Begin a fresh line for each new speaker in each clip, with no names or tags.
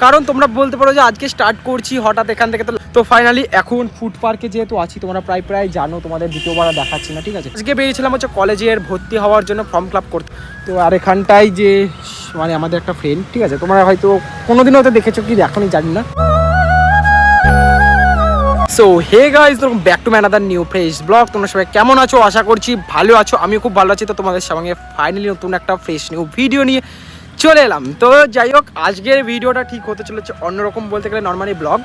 কারণ তোমরা বলতে পারো যে আজকে স্টার্ট করছি হঠাৎ এখান থেকে। তো ফাইনালি এখন ফুড পার্কে যেহেতু আছি, তোমরা প্রায় জানো, তোমাদের দ্বিতীয়বার দেখাচ্ছি না, ঠিক আছে। আজকে বেরিয়েছিলাম হচ্ছে কলেজের ভর্তি হওয়ার জন্য ফর্ম ফিল আপ করতে। তো আর এখানটায় যে মানে আমাদের একটা ফ্রেন্ড, ঠিক আছে, তোমরা হয়তো কোনোদিন হয়তো দেখেছো কি এখনই জানি না। So hey guys, welcome back to my another new fresh blog. তোমরা সবাই কেমন আছো? আশা করছি ভালো আছো। আমিও খুব ভালো আছি। তো তোমাদের সঙ্গে ফাইনালি নতুন একটা ফ্রেশ নিউ ভিডিও নিয়ে চলে এলাম। তো যাই হোক, আজকের ভিডিওটা ঠিক হতে চলেছে অন্যরকম, বলতে গেলে নর্মালি ব্লগ।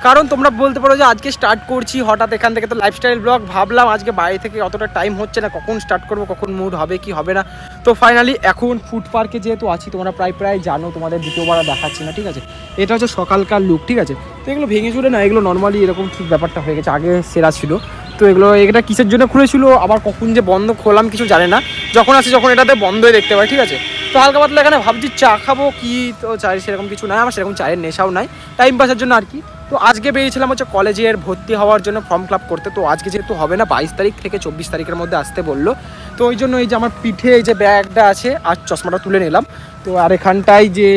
কারণ তোমরা বলতে পারো যে আজকে স্টার্ট করছি হঠাৎ এখান থেকে। তো লাইফস্টাইল ব্লগ ভাবলাম আজকে বাইরে থেকে অতটা টাইম হচ্ছে না, কখন স্টার্ট করবো, কখন মুড হবে কি হবে না। তো ফাইনালি এখন ফুড পার্কে যেহেতু আছি, তোমরা প্রায় জানো, তোমাদের দ্বিতীয়বার দেখাচ্ছি না, ঠিক আছে। এটা হচ্ছে সকালকার লুক, ঠিক আছে। তো এগুলো ভেঙে চলে না, এগুলো নর্মালি এরকম ঠিক ব্যাপারটা হয়ে গেছে, আগে সেরা ছিল। তো এটা কিসের জন্য খুলেছিল, আবার কখন যে বন্ধ খোলাম কিছু জানে না। যখন আসি যখন এটাতে বন্ধই দেখতে পাই, ঠিক আছে। তো হালকা পাতলা এখানে ভাবছি চা খাবো কি, তো চায়ের সেরকম কিছু নাই, আমার সেরকম চায়ের নেশাও নাই, টাইম পাসের জন্য আর কি। তো আজকে বেরিয়েছিলাম হচ্ছে কলেজের ভর্তি হওয়ার জন্য ফর্ম ফিল আপ করতে। তো আজকে যেহেতু হবে না, 22 তারিখ থেকে 24 তারিখের মধ্যে আসতে বললো। তো ওই জন্য এই যে আমার পিঠে এই যে ব্যাগটা আছে আর চশমাটা তুলে নিলাম। তো আর এখানটায় যে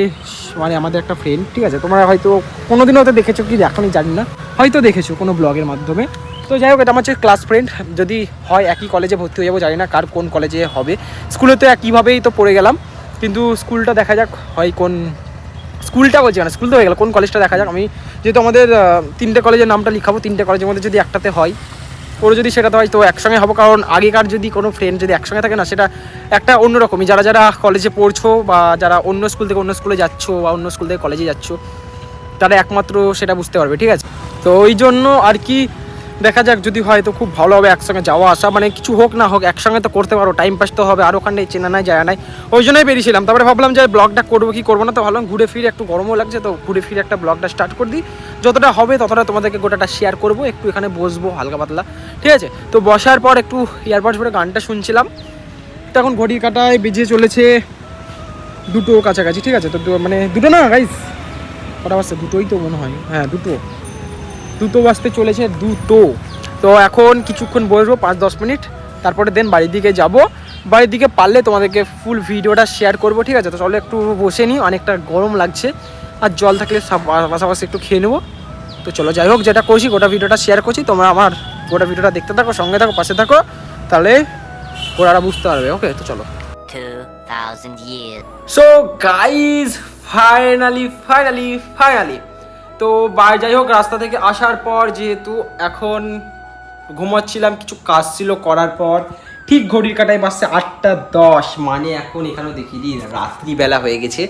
মানে আমাদের একটা ফ্রেন্ড, ঠিক আছে, তোমরা হয়তো কোনোদিন হয়তো দেখেছো কি এখনই জানি না, হয়তো দেখেছো কোনো ব্লগের মাধ্যমে। তো যাই হোক, এটা আমার হচ্ছে ক্লাস ফ্রেন্ড। যদি হয় একই কলেজে ভর্তি হয়ে যাবো, জানি না কার কোন কলেজে হবে। স্কুলে তো একইভাবেই তো পড়ে গেলাম, কিন্তু স্কুলটা দেখা যাক হয় কোন স্কুলটা, বলছি না স্কুল তো হয়ে গেল, কোন কলেজটা দেখা যাক। আমি যেহেতু আমাদের 3টে কলেজের নামটা লিখাবো, 3টে কলেজের মধ্যে যদি একটাতে হয়, ওর যদি সেটাতে হয় তো একসঙ্গে হবো। কারণ আগেকার যদি কোনো ফ্রেন্ড যদি একসঙ্গে থাকে না, সেটা একটা অন্যরকমই। যারা কলেজে পড়ছো বা যারা অন্য স্কুল থেকে অন্য স্কুলে যাচ্ছো বা অন্য স্কুল থেকে কলেজে যাচ্ছো, তারা একমাত্র সেটা বুঝতে পারবে, ঠিক আছে। তো ওই জন্য আর কি, দেখা যাক, যদি হয় তো খুব ভালো হবে একসঙ্গে যাওয়া আসা, মানে কিছু হোক না হোক একসঙ্গে তো করতে পারো, টাইম পাস তো হবে। আর ওখানে চেনা নাই যায় নাই, ওই জন্যই বেরিয়েছিলাম। তারপরে ভাবলাম যে ব্লগটা করবো কি করবো না, তো ভাবলাম ঘুরে ফিরে, একটু গরমও লাগছে, তো ঘুরে ফিরে একটা ব্লগটা স্টার্ট করে দিই। যতটা হবে ততটা তোমাদেরকে গোটাটা শেয়ার করবো। একটু এখানে বসবো হালকা পাতলা, ঠিক আছে। তো বসার পর একটু ইয়ারবাডস পরে গানটা শুনছিলাম। তো এখন ঘড়ির কাঁটায় বেজে চলেছে 2টো কাছাকাছি, ঠিক আছে। তো মানে 2টো না গাইস, কটা বাজছে? 2টোই তো মনে হয়, হ্যাঁ 2টো বাজতে চলেছে, 2টো। তো এখন কিছুক্ষণ বসবো 5-10 মিনিট, তারপরে দেন বাড়ির দিকে যাব। বাড়ির দিকে পারলে তোমাদেরকে ফুল ভিডিওটা শেয়ার করবো, ঠিক আছে। তো চলো একটু বসে নিই, অনেকটা গরম লাগছে, আর জল থাকলে পাশাপাশি একটু খেয়ে নেবো। তো চলো, যাই হোক, যেটা করছি গোটা ভিডিওটা শেয়ার করছি, তোমরা আমার গোটা ভিডিওটা দেখতে থাকো, সঙ্গে থাকো, পাশে থাকো, তাহলে ওরা বুঝতে পারবে। ওকে, তো চলো।
2000 years.
সো গাইজ, ফাইনালি তো যাই হোক, রাস্তা থেকে আসার পর যেহেতু এখন ঘুমাচ্ছিলাম, কিছু কাজ ছিল করার পর ঠিক ঘড়ির কাটায় বাজছে 8টা 10, মানে এখন এখানেও দেখিয়ে দিই রাত্রিবেলা হয়ে গেছে।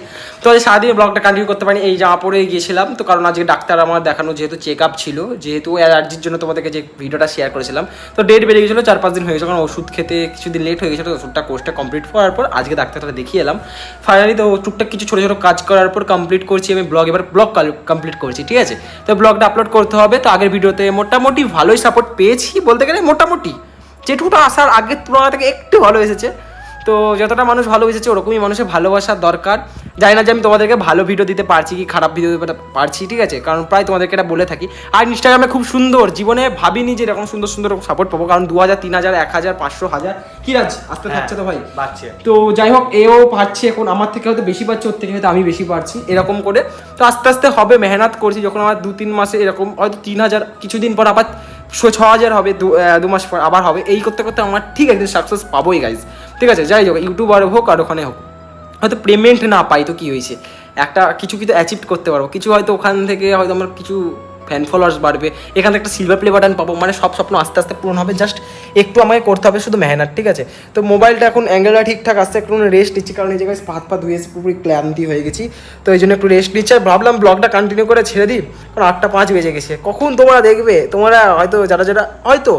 তো আজ সারাদিন ব্লগটা কন্টিনিউ করতে পারিনি, এই জামা পরে গিয়েছিলাম। তো কারণ আজকে ডাক্তার আমার দেখানো, যেহেতু চেক আপ ছিল, যেহেতু অ্যালার্জির জন্য তোমাদেরকে যে ভিডিওটা শেয়ার করেছিলাম, তো ডেট বেড়ে গেছিলো, 4-5 দিন হয়ে গেছিলো, কারণ ওষুধ খেতে কিছুদিন লেট হয়ে গেছিলো। ওষুধটা কোর্সটা কমপ্লিট করার পর আজকে ডাক্তারটা দেখিয়ে এলাম ফাইনালি। তো টুকটাক কিছু ছোটো ছোটো কাজ করার পর কমপ্লিট করছি আমি ব্লগ, এবার ব্লগ কমপ্লিট করছি, ঠিক আছে। তো ব্লগটা আপলোড করতে হবে। তো আগের ভিডিওতে মোটামুটি ভালোই সাপোর্ট পেয়েছি, বলতে গেলে মোটামুটি যেটুকুটা আসার আগের তুলনা থেকে একটু ভালো এসেছে। তো যতটা মানুষ ভালোবেসেছে, ওরকমই মানুষের ভালোবাসার দরকার। জানি না যে আমি তোমাদেরকে ভালো ভিডিও দিতে পারছি কি খারাপ ভিডিও দিতে পারছি, ঠিক আছে, কারণ প্রায় তোমাদেরকে এটা বলে থাকি। আর ইনস্টাগ্রামে খুব সুন্দর, জীবনে ভাবিনি যে এরকম সুন্দর সুন্দর সাপোর্ট পাবো, কারণ 2000, 3000, 1000, 500, 1000 কি রাজ আসতে থাকছে তো ভাই, পাচ্ছে। তো যাই হোক, এও পাচ্ছে, এখন আমার থেকে হয়তো বেশি পাচ্ছে, ওর থেকে হয়তো আমি বেশি পাচ্ছি, এরকম করে। তো আস্তে আস্তে হবে, মেহনত করছি। যখন আমার 2-3 মাসে এরকম হয়তো 3000, কিছুদিন পর আবার 6000 হবে, 2 মাস পর আবার হবে, এই করতে করতে আমার ঠিক একদিন সাকসেস পাবোই গাইজ, ঠিক আছে। যাই হোক, ইউটিউবার হোক আর ওখানে হোক, হয়তো পেমেন্ট না পাই তো কী হয়েছে, একটা কিছু অ্যাচিভ করতে পারবো, কিছু হয়তো ওখান থেকে হয়তো আমার কিছু ফ্যান ফলোয়ার্স বাড়বে, এখান থেকে একটা সিলভার প্লে বাটন পাবো, মানে সব স্বপ্ন আস্তে আস্তে পূরণ হবে। জাস্ট একটু আমাকে করতে হবে শুধু মেহনত, ঠিক আছে। তো মোবাইলটা এখন অ্যাঙ্গেলটা ঠিকঠাক আসছে, একটু রেস্ট নিচ্ছি, কারণ এই জায়গায় হাত পা ধুয়ে পুরোপুরি ক্লান্তি হয়ে গেছি। তো এই জন্য একটু রেস্ট নিচ্ছি, আর ভাবলাম ব্লগটা কন্টিনিউ করে ছেড়ে দিই, কারণ 8টা 5 বেজে গেছে। কখন তোমরা দেখবে, তোমরা হয়তো যারা হয়তো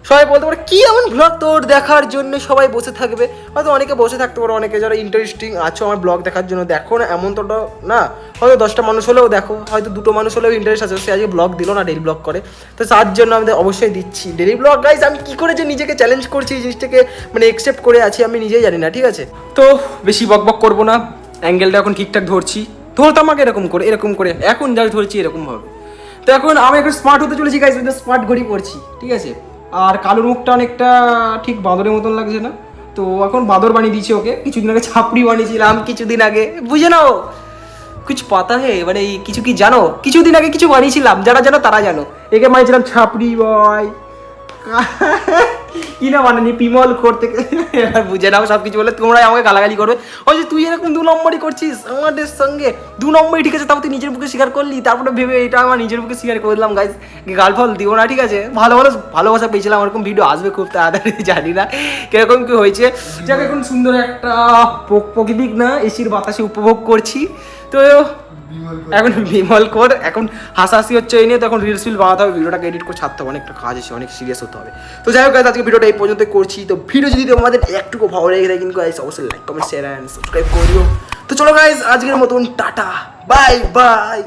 সবাই বলতে পারে কী এমন ব্লগ তোর দেখার জন্য সবাই বসে থাকবে, হয়তো অনেকে বসে থাকতে পারো, অনেকে যারা ইন্টারেস্টিং আছো আমার ব্লগ দেখার জন্য দেখো না, এমন তো না, হয়তো 10টা মানুষ হলেও দেখো, হয়তো 2টো মানুষ হলেও ইন্টারেস্ট আছে, সে আজকে ব্লগ দিল না, ডেইলি ব্লগ করে, তো তার জন্য আমাদের অবশ্যই দিচ্ছি ডেইলি ব্লগ। গাইজ, আমি কী করে যে নিজেকে চ্যালেঞ্জ করছি, এই জিনিসটাকে মানে একসেপ্ট করে আছি আমি নিজেই জানি না, ঠিক আছে। তো বেশি বকবক করবো না, অ্যাঙ্গেলটা এখন ঠিকঠাক ধরতাম আগে এরকম করে, এখন যা ধরছি এরকমভাবে। তো এখন আমি এখন স্মার্ট হতে চলেছি গাইজ, স্মার্ট ঘড়ি পরছি, ঠিক আছে। আর কালোর মুখটা অনেকটা ঠিক বাঁদরের মতন লাগছে না, তো এখন বাঁদর বানিয়ে দিয়েছি ওকে। কিছুদিন আগে ছাপড়ি বানিয়েছিলাম, কিছুদিন আগে, বুঝে নাও কিছু পাতা হে মানে এই কিছু কি জানো? কিছুদিন আগে কিছু বানিয়েছিলাম, যারা জানো তারা জানো। একে বানিয়েছিলাম ছাপড়ি বয়, কি না বানানি পিমল খোর থেকে। এবার বুঝে নাও সব কিছু বলে তোমরা আমাকে গালাগালি করবে, ওই যে তুই এরকম 2 নম্বরই করছিস আমাদের সঙ্গে। 2 নম্বরই ঠিক আছে, তাও তুই নিজের মুখে স্বীকার করলি, তারপরে ভেবে এটা আমার নিজের মুখে স্বীকার করে দিলাম। গাইস গালফল দিব না, ঠিক আছে? ভালোবাসা পেয়েছিলাম, ওরকম ভিডিও আসবে খুব তাড়াতাড়ি, জানি না কিরকম কি হয়েছে। যাক এখন সুন্দর একটা প্রকৃতিক না এসির বাতাসে উপভোগ করছি। তো এখন বিমল কর, এখন হাসাহাসি হচ্ছে এই নিয়ে, তো এখন রিলস বানাতে হবে, ভিডিওটাকে এডিট করে ছাড়তে হবে, অনেকটা কাজ আছে, অনেক সিরিয়াস হতে হবে। তো যাই হোক guys, আজকে ভিডিওটা এই পর্যন্ত করছি। তো ভিডিও যদি তোমাদের একটুকু ভালো লেগে থাকে কিন্তু গাইস অবশ্যই like comment share and subscribe করে দিও। তো চলো গাইস আজকের মতন টাটা বাই বাই।